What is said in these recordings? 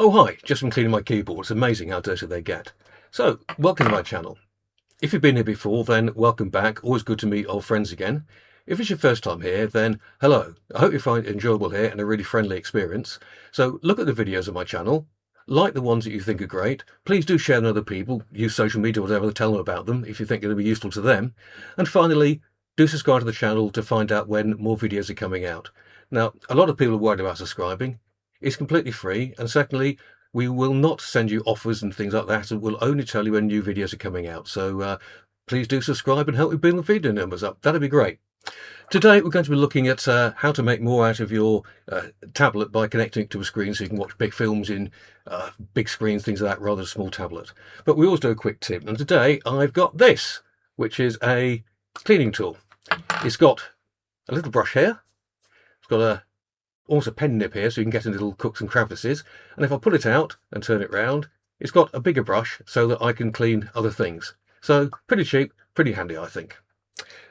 Oh hi, just been cleaning my keyboard. It's amazing how dirty they get. So, welcome to my channel. If you've been here before, then welcome back. Always good to meet old friends again. If it's your first time here, then hello. I hope you find it enjoyable here and a really friendly experience. So look at the videos on my channel, like the ones that you think are great. Please do share them with other people, use social media or whatever to tell them about them if you think it'll be useful to them. And finally, do subscribe to the channel to find out when more videos are coming out. Now, a lot of people are worried about subscribing. It's completely free, and secondly, we will not send you offers and things like that. We'll only tell you when new videos are coming out. So please do subscribe and help me build the video numbers up. That'd be great. Today we're going to be looking at how to make more out of your tablet by connecting it to a screen so you can watch big films in big screens, things like that, rather than a small tablet. But we always do a quick tip, and today I've got this, which is a cleaning tool. It's got a little brush here. It's got almost a pen nib here so you can get in little crooks and crevices, and if I pull it out and turn it round, it's got a bigger brush so that I can clean other things. So pretty cheap, pretty handy, I think.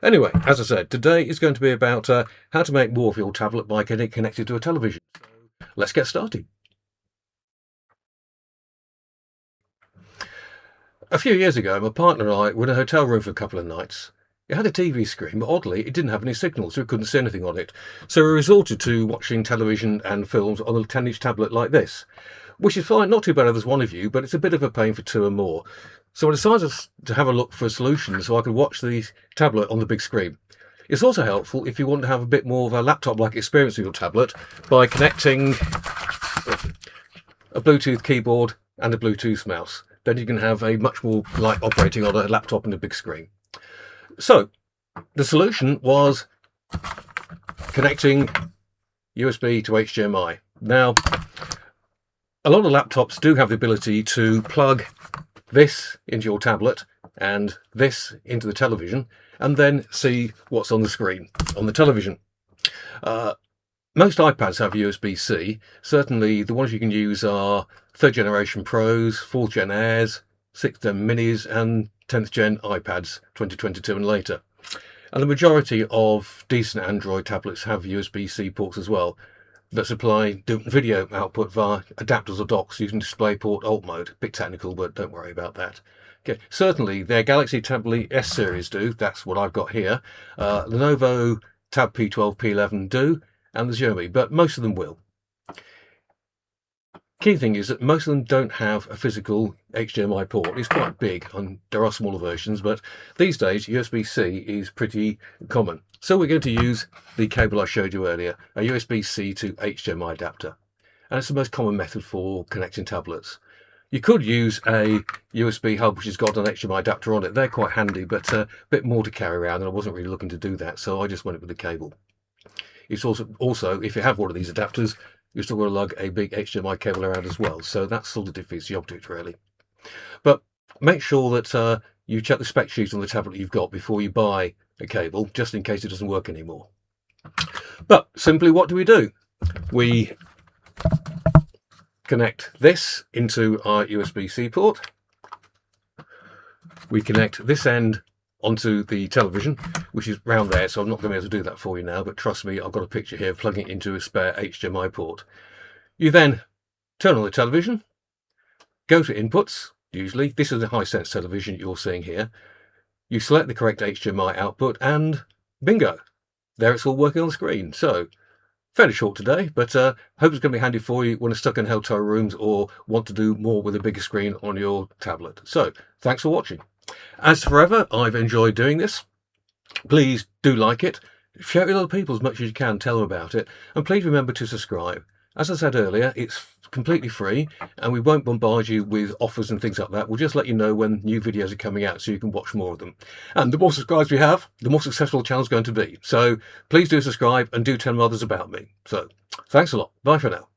Anyway, as I said, today is going to be about how to make more of your tablet by getting it connected to a television. So let's get started. A few years ago, my partner and I were in a hotel room for a couple of nights. It had a TV screen, but oddly, it didn't have any signal, so we couldn't see anything on it. So we resorted to watching television and films on a 10-inch tablet like this, which is fine, not too bad if there's one of you, but it's a bit of a pain for two or more. So I decided to have a look for a solution so I could watch the tablet on the big screen. It's also helpful if you want to have a bit more of a laptop-like experience with your tablet by connecting a Bluetooth keyboard and a Bluetooth mouse. Then you can have a much more like operating on a laptop and a big screen. So the solution was connecting USB to HDMI. Now, a lot of laptops do have the ability to plug this into your tablet and this into the television and then see what's on the screen on the television. Most iPads have USB-C. Certainly the ones you can use are 3rd generation Pros, 4th gen Airs, 6th gen Minis and 10th gen iPads 2022 and later. And the majority of decent Android tablets have USB-C ports as well that supply video output via adapters or docks using DisplayPort Alt mode. Bit technical, but don't worry about that. Okay, certainly their Galaxy Tablet S series do. That's what I've got here. Lenovo Tab P12, P11 do, and the Xiaomi, but most of them will. Key thing is that most of them don't have a physical HDMI port. It's quite big, and there are smaller versions, but these days USB-C is pretty common. So we're going to use the cable I showed you earlier, a USB-C to HDMI adapter. And it's the most common method for connecting tablets. You could use a USB hub which has got an HDMI adapter on it. They're quite handy, but a bit more to carry around, and I wasn't really looking to do that, so I just went with the cable. It's also if you have one of these adapters, you've still got to lug a big HDMI cable around as well, so that sort of defeats the object really. But make sure that you check the spec sheet on the tablet you've got before you buy a cable, just in case it doesn't work anymore. But simply, what do? We connect this into our USB-C port. We connect this end onto the television, which is round there, so I'm not going to be able to do that for you now, but trust me, I've got a picture here plugging it into a spare HDMI port. You then turn on the television, go to inputs. Usually this is a Hisense television you're seeing here. You select the correct HDMI output and bingo, there it's all working on the screen. So fairly short today, but hope it's going to be handy for you when you're stuck in hotel rooms or want to do more with a bigger screen on your tablet. So thanks for watching. As forever, I've enjoyed doing this. Please do like it, share it with other people as much as you can, tell them about it, and please remember to subscribe. As I said earlier, it's completely free and we won't bombard you with offers and things like that. We'll just let you know when new videos are coming out so you can watch more of them. And the more subscribers we have, the more successful the channel's going to be. So please do subscribe and do tell others about me. So thanks a lot. Bye for now.